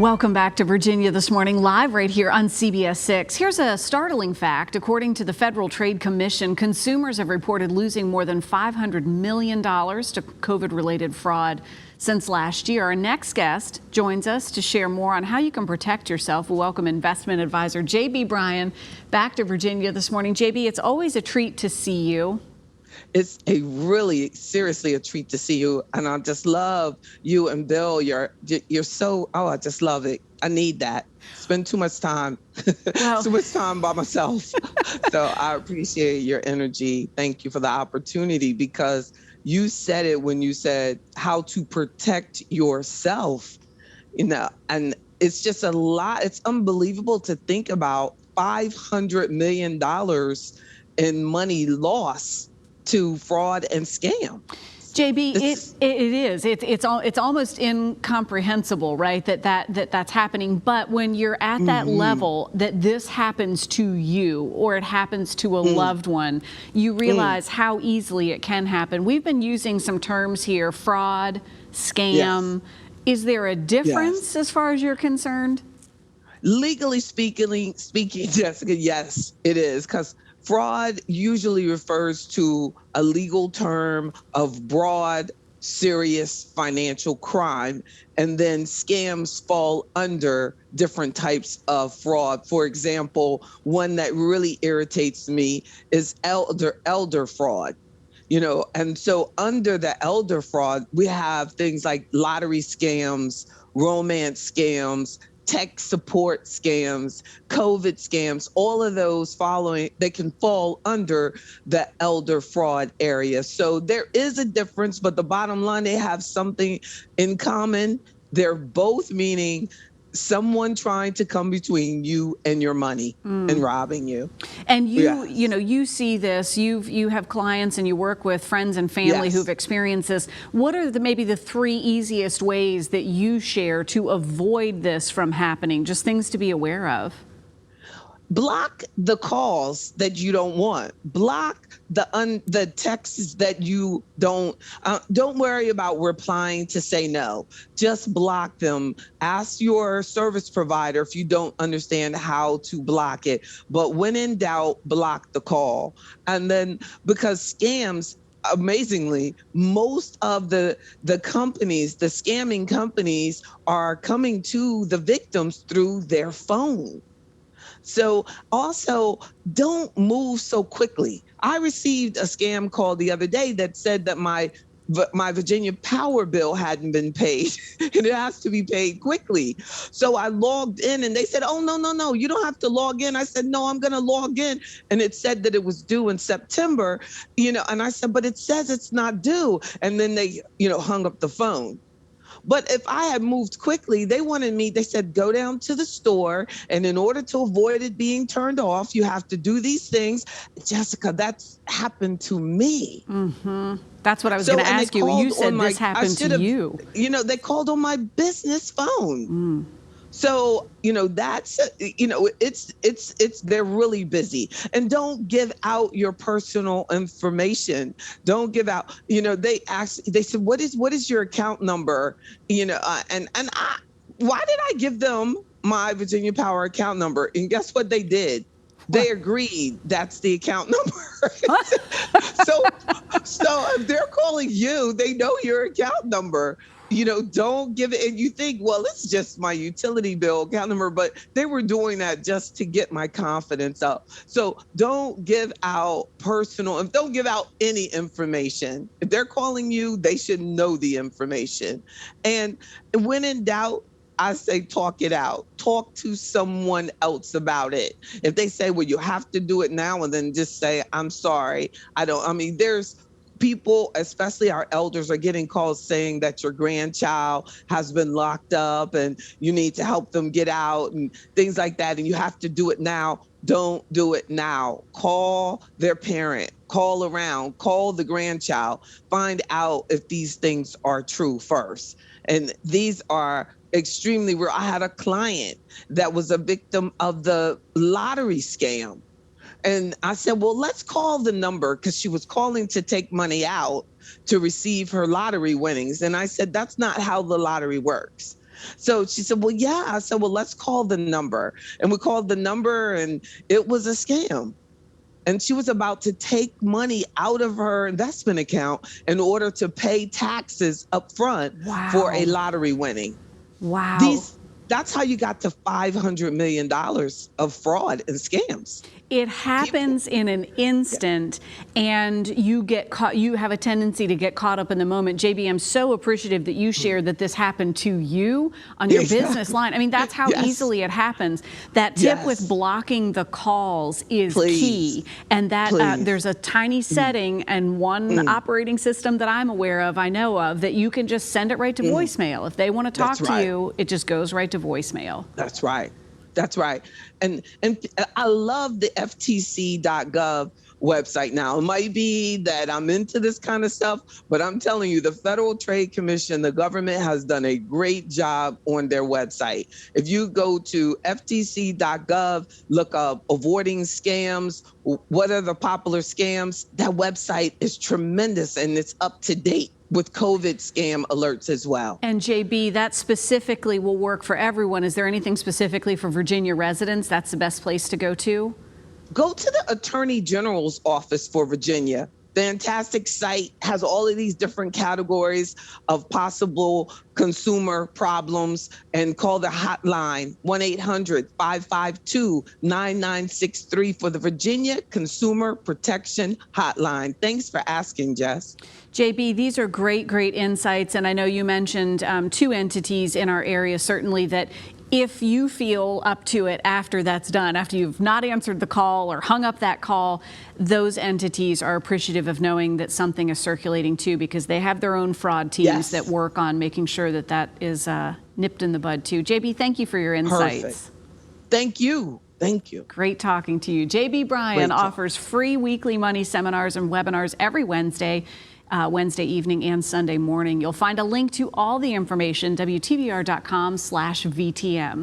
Welcome back to Virginia This Morning, live right here on CBS 6. Here's a startling fact. According to the Federal Trade Commission, consumers have reported losing more than $500 million to COVID-related fraud since last year. Our next guest joins us to share more on how you can protect yourself. We welcome Investment Advisor Bryan back to Virginia This Morning. JB, it's always a treat to see you. It's seriously a treat to see you. And I just love you and Bill. You're so, I just love it. I need that. Spend too much time, too much time by myself. So I appreciate your energy. Thank you for the opportunity, because you said it when you said how to protect yourself, and it's just a lot. It's unbelievable to think about $500 million in money lost to fraud and scam. JB, it is. It's almost incomprehensible, right? That's happening. But when you're at that level, that this happens to you or it happens to a loved one, you realize how easily it can happen. We've been using some terms here: fraud, scam. Yes. Is there a difference as far as you're concerned? Legally speaking, Jessica, yes, it is, because fraud usually refers to a legal term of broad, serious financial crime, and then scams fall under different types of fraud. For example, one that really irritates me is elder fraud. And so under the elder fraud, we have things like lottery scams, romance scams, tech support scams, COVID scams, all of those they can fall under the elder fraud area. So there is a difference, but the bottom line, they have something in common. They're both meaning someone trying to come between you and your money and robbing you. And you see this, you have clients and you work with friends and family who've experienced this. What are maybe the three easiest ways that you share to avoid this from happening? Just things to be aware of. Block the calls that you don't want. Block the texts that you don't worry about replying to say no. Just block them. Ask your service provider if you don't understand how to block it. But when in doubt, block the call. And then, because scams, amazingly, most of the companies, the scamming companies, are coming to the victims through their phone. So also, don't move so quickly. I received a scam call the other day that said that my Virginia power bill hadn't been paid and it has to be paid quickly. So I logged in and they said, oh, no, you don't have to log in. I said, no, I'm going to log in. And it said that it was due in September, and I said, but it says it's not due. And then they, hung up the phone. But if I had moved quickly, they said, go down to the store, and in order to avoid it being turned off, you have to do these things. Jessica, that's happened to me. Mm-hmm. That's what I was going to ask you. You said this happened to you. They called on my business phone. So, that's, they're really busy. And don't give out your personal information. Don't give out, they said, what is your account number? Why did I give them my Virginia Power account number? And guess what they did? They agreed that's the account number. So if they're calling you, they know your account number. Don't give it. And you think, well, it's just my utility bill account number, but they were doing that just to get my confidence up. So don't give out don't give out any information. If they're calling you, they should know the information. And when in doubt, I say, talk it out. Talk to someone else about it. If they say, well, you have to do it now, and then just say, I'm sorry. There's people, especially our elders, are getting calls saying that your grandchild has been locked up and you need to help them get out and things like that. And you have to do it now. Don't do it now. Call their parent, call around, call the grandchild, find out if these things are true first. And these are extremely real. I had a client that was a victim of the lottery scam. And I said, well, let's call the number, because she was calling to take money out to receive her lottery winnings. And I said, that's not how the lottery works. So she said, well, yeah. I said, well, let's call the number. And we called the number and it was a scam. And she was about to take money out of her investment account in order to pay taxes up front for a lottery winning. Wow. That's how you got to $500 million of fraud and scams. It happens in an instant, and you get caught. You have a tendency to get caught up in the moment. JB, I'm so appreciative that you shared that this happened to you on your business line. I mean, that's how easily it happens. That tip with blocking the calls is key, and that there's a tiny setting and one operating system that I'm aware of, I know of, that you can just send it right to voicemail. If they want to talk to you, it just goes right to voicemail. That's right. That's right. And I love the ftc.gov website now. It might be that I'm into this kind of stuff, but I'm telling you, the Federal Trade Commission, the government has done a great job on their website. If you go to ftc.gov, look up avoiding scams, what are the popular scams, that website is tremendous and it's up to date with COVID scam alerts as well. And JB, that specifically will work for everyone. Is there anything specifically for Virginia residents? That's the best place to go to? Go to the Attorney General's office for Virginia. Fantastic site, has all of these different categories of possible consumer problems, and call the hotline 1-800-552-9963 for the Virginia Consumer Protection Hotline. Thanks for asking, Jess. JB, these are great insights. And I know you mentioned two entities in our area, certainly, that if you feel up to it after that's done, after you've not answered the call or hung up that call, those entities are appreciative of knowing that something is circulating too, because they have their own fraud teams that work on making sure that that is nipped in the bud too. JB, thank you for your insights. Perfect. Thank you. Thank you. Great talking to you. JB Bryan offers free weekly money seminars and webinars every Wednesday evening and Sunday morning. You'll find a link to all the information, WTVR.com/VTM.